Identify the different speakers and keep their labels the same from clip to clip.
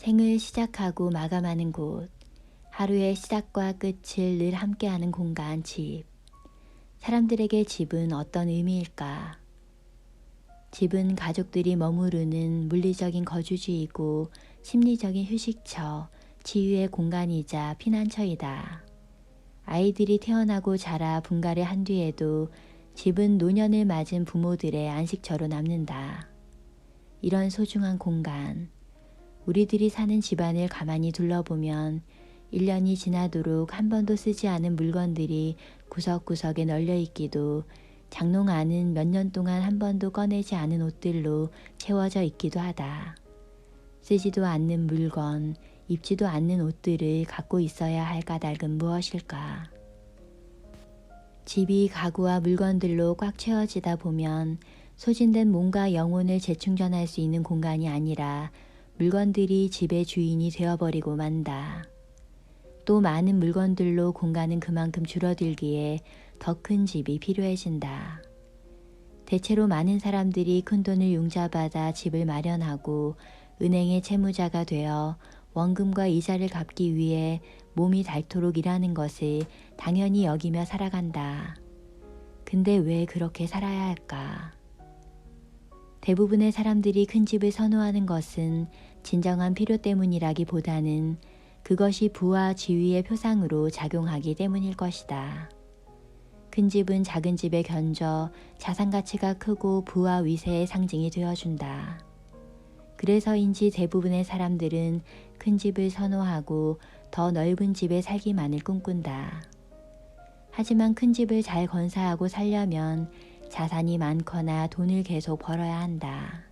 Speaker 1: 생을 시작하고 마감하는 곳, 하루의 시작과 끝을 늘 함께하는 공간, 집. 사람들에게 집은 어떤 의미일까? 집은 가족들이 머무르는 물리적인 거주지이고 심리적인 휴식처, 치유의 공간이자 피난처이다. 아이들이 태어나고 자라 분가를 한 뒤에도 집은 노년을 맞은 부모들의 안식처로 남는다. 이런 소중한 공간, 우리들이 사는 집안을 가만히 둘러보면 1년이 지나도록 한 번도 쓰지 않은 물건들이 구석구석에 널려 있기도, 장롱 안은 몇 년 동안 한 번도 꺼내지 않은 옷들로 채워져 있기도 하다. 쓰지도 않는 물건, 입지도 않는 옷들을 갖고 있어야 할 까닭은 무엇일까? 집이 가구와 물건들로 꽉 채워지다 보면 소진된 몸과 영혼을 재충전할 수 있는 공간이 아니라 물건들이 집의 주인이 되어버리고 만다. 또 많은 물건들로 공간은 그만큼 줄어들기에 더 큰 집이 필요해진다. 대체로 많은 사람들이 큰돈을 융자받아 집을 마련하고 은행의 채무자가 되어 원금과 이자를 갚기 위해 몸이 닳도록 일하는 것을 당연히 여기며 살아간다. 근데 왜 그렇게 살아야 할까? 대부분의 사람들이 큰 집을 선호하는 것은 진정한 필요 때문이라기보다는 그것이 부와 지위의 표상으로 작용하기 때문일 것이다. 큰 집은 작은 집에 견져 자산 가치가 크고 부와 위세의 상징이 되어준다. 그래서인지 대부분의 사람들은 큰 집을 선호하고 더 넓은 집에 살기만을 꿈꾼다. 하지만 큰 집을 잘 건사하고 살려면 자산이 많거나 돈을 계속 벌어야 한다.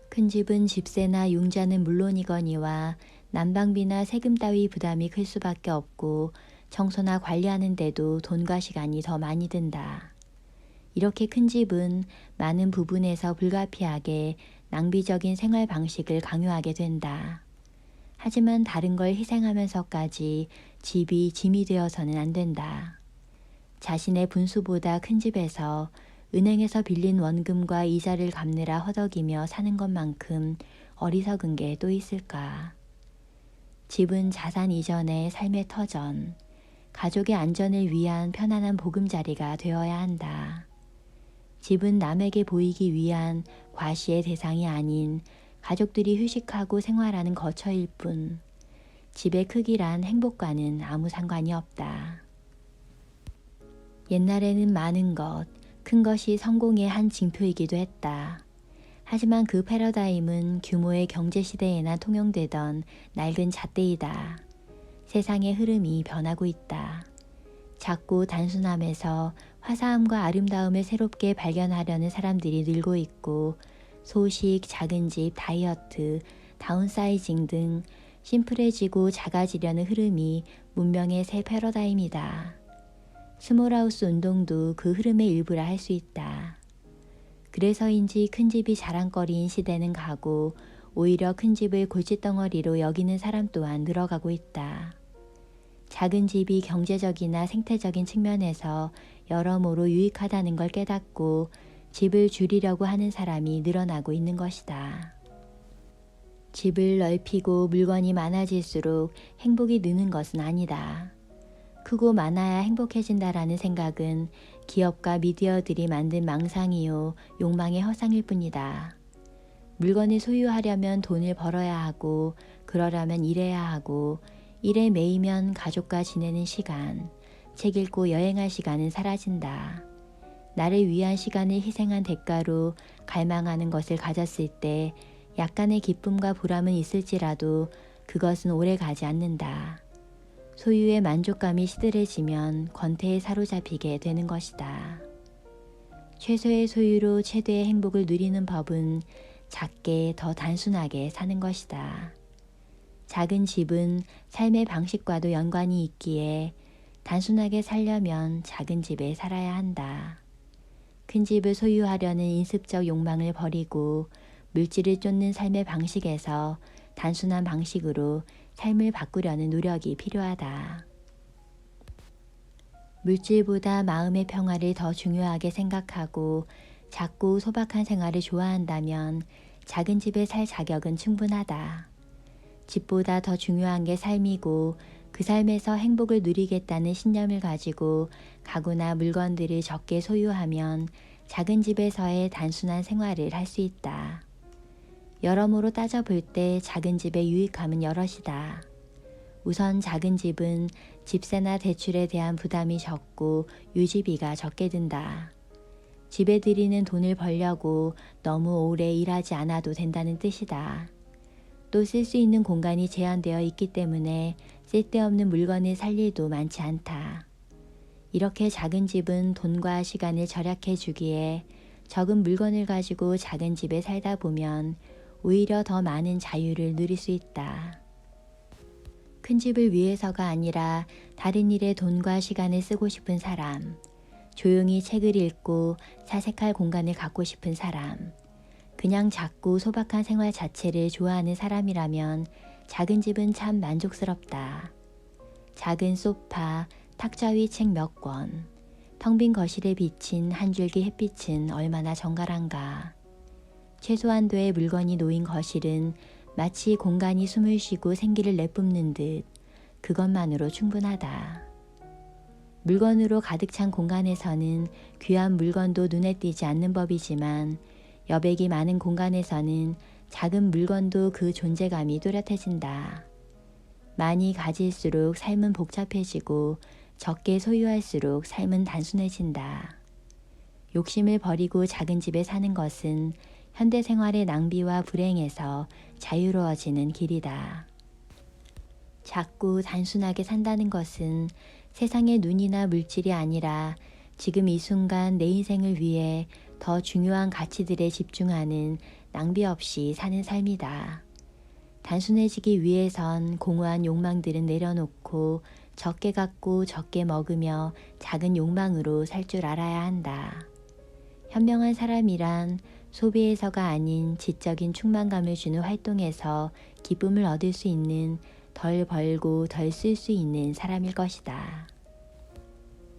Speaker 1: 큰 집은 집세나 융자는 물론이거니와 난방비나 세금 따위 부담이 클 수밖에 없고 청소나 관리하는 데도 돈과 시간이 더 많이 든다. 이렇게 큰 집은 많은 부분에서 불가피하게 낭비적인 생활 방식을 강요하게 된다. 하지만 다른 걸 희생하면서까지 집이 짐이 되어서는 안 된다. 자신의 분수보다 큰 집에서 은행에서 빌린 원금과 이자를 갚느라 허덕이며 사는 것만큼 어리석은 게 또 있을까? 집은 자산 이전의 삶의 터전, 가족의 안전을 위한 편안한 보금자리가 되어야 한다. 집은 남에게 보이기 위한 과시의 대상이 아닌 가족들이 휴식하고 생활하는 거처일 뿐, 집의 크기란 행복과는 아무 상관이 없다. 옛날에는 많은 것, 큰 것이 성공의 한 징표이기도 했다. 하지만 그 패러다임은 규모의 경제시대에나 통용되던 낡은 잣대이다. 세상의 흐름이 변하고 있다. 작고 단순함에서 화사함과 아름다움을 새롭게 발견하려는 사람들이 늘고 있고, 소식, 작은 집, 다이어트, 다운사이징 등 심플해지고 작아지려는 흐름이 문명의 새 패러다임이다. 스몰하우스 운동도 그 흐름의 일부라 할 수 있다. 그래서인지 큰 집이 자랑거리인 시대는 가고 오히려 큰 집을 골칫덩어리로 여기는 사람 또한 늘어가고 있다. 작은 집이 경제적이나 생태적인 측면에서 여러모로 유익하다는 걸 깨닫고 집을 줄이려고 하는 사람이 늘어나고 있는 것이다. 집을 넓히고 물건이 많아질수록 행복이 느는 것은 아니다. 크고 많아야 행복해진다라는 생각은 기업과 미디어들이 만든 망상이요, 욕망의 허상일 뿐이다. 물건을 소유하려면 돈을 벌어야 하고, 그러려면 일해야 하고, 일에 매이면 가족과 지내는 시간, 책 읽고 여행할 시간은 사라진다. 나를 위한 시간을 희생한 대가로 갈망하는 것을 가졌을 때 약간의 기쁨과 보람은 있을지라도 그것은 오래 가지 않는다. 소유의 만족감이 시들해지면 권태에 사로잡히게 되는 것이다. 최소의 소유로 최대의 행복을 누리는 법은 작게 더 단순하게 사는 것이다. 작은 집은 삶의 방식과도 연관이 있기에 단순하게 살려면 작은 집에 살아야 한다. 큰 집을 소유하려는 인습적 욕망을 버리고 물질을 쫓는 삶의 방식에서 단순한 방식으로 삶을 바꾸려는 노력이 필요하다. 물질보다 마음의 평화를 더 중요하게 생각하고 작고 소박한 생활을 좋아한다면 작은 집에 살 자격은 충분하다. 집보다 더 중요한 게 삶이고 그 삶에서 행복을 누리겠다는 신념을 가지고 가구나 물건들을 적게 소유하면 작은 집에서의 단순한 생활을 할 수 있다. 여러모로 따져볼 때 작은 집의 유익함은 여럿이다. 우선 작은 집은 집세나 대출에 대한 부담이 적고 유지비가 적게 든다. 집에 들이는 돈을 벌려고 너무 오래 일하지 않아도 된다는 뜻이다. 또 쓸 수 있는 공간이 제한되어 있기 때문에 쓸데없는 물건을 살 일도 많지 않다. 이렇게 작은 집은 돈과 시간을 절약해 주기에 적은 물건을 가지고 작은 집에 살다 보면 오히려 더 많은 자유를 누릴 수 있다. 큰 집을 위해서가 아니라 다른 일에 돈과 시간을 쓰고 싶은 사람, 조용히 책을 읽고 사색할 공간을 갖고 싶은 사람, 그냥 작고 소박한 생활 자체를 좋아하는 사람이라면 작은 집은 참 만족스럽다. 작은 소파, 탁자 위 책 몇 권, 텅 빈 거실에 비친 한 줄기 햇빛은 얼마나 정갈한가. 최소한도의 물건이 놓인 거실은 마치 공간이 숨을 쉬고 생기를 내뿜는 듯 그것만으로 충분하다. 물건으로 가득 찬 공간에서는 귀한 물건도 눈에 띄지 않는 법이지만 여백이 많은 공간에서는 작은 물건도 그 존재감이 뚜렷해진다. 많이 가질수록 삶은 복잡해지고 적게 소유할수록 삶은 단순해진다. 욕심을 버리고 작은 집에 사는 것은 현대 생활의 낭비와 불행에서 자유로워지는 길이다. 작고 단순하게 산다는 것은 세상의 눈이나 물질이 아니라 지금 이 순간 내 인생을 위해 더 중요한 가치들에 집중하는 낭비 없이 사는 삶이다. 단순해지기 위해선 공허한 욕망들은 내려놓고 적게 갖고 적게 먹으며 작은 욕망으로 살 줄 알아야 한다. 현명한 사람이란 소비에서가 아닌 지적인 충만감을 주는 활동에서 기쁨을 얻을 수 있는 덜 벌고 덜 쓸 수 있는 사람일 것이다.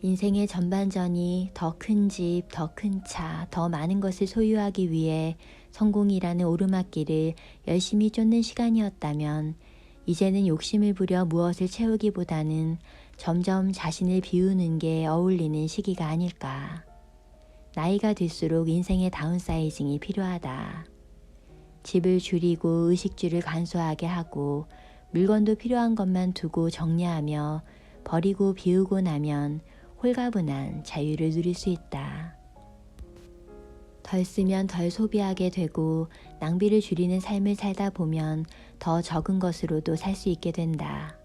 Speaker 1: 인생의 전반전이 더 큰 집, 더 큰 차, 더 많은 것을 소유하기 위해 성공이라는 오르막길을 열심히 쫓는 시간이었다면 이제는 욕심을 부려 무엇을 채우기보다는 점점 자신을 비우는 게 어울리는 시기가 아닐까. 나이가 들수록 인생의 다운사이징이 필요하다. 집을 줄이고 의식주를 간소하게 하고 물건도 필요한 것만 두고 정리하며 버리고 비우고 나면 홀가분한 자유를 누릴 수 있다. 덜 쓰면 덜 소비하게 되고 낭비를 줄이는 삶을 살다 보면 더 적은 것으로도 살 수 있게 된다.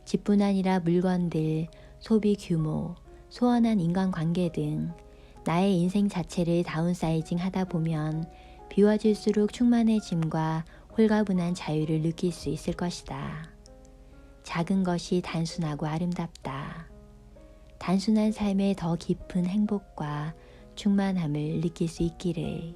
Speaker 1: 집뿐 아니라 물건들, 소비 규모, 소원한 인간관계 등 나의 인생 자체를 다운사이징 하다 보면 비워질수록 충만해짐과 홀가분한 자유를 느낄 수 있을 것이다. 작은 것이 단순하고 아름답다. 단순한 삶에 더 깊은 행복과 충만함을 느낄 수 있기를.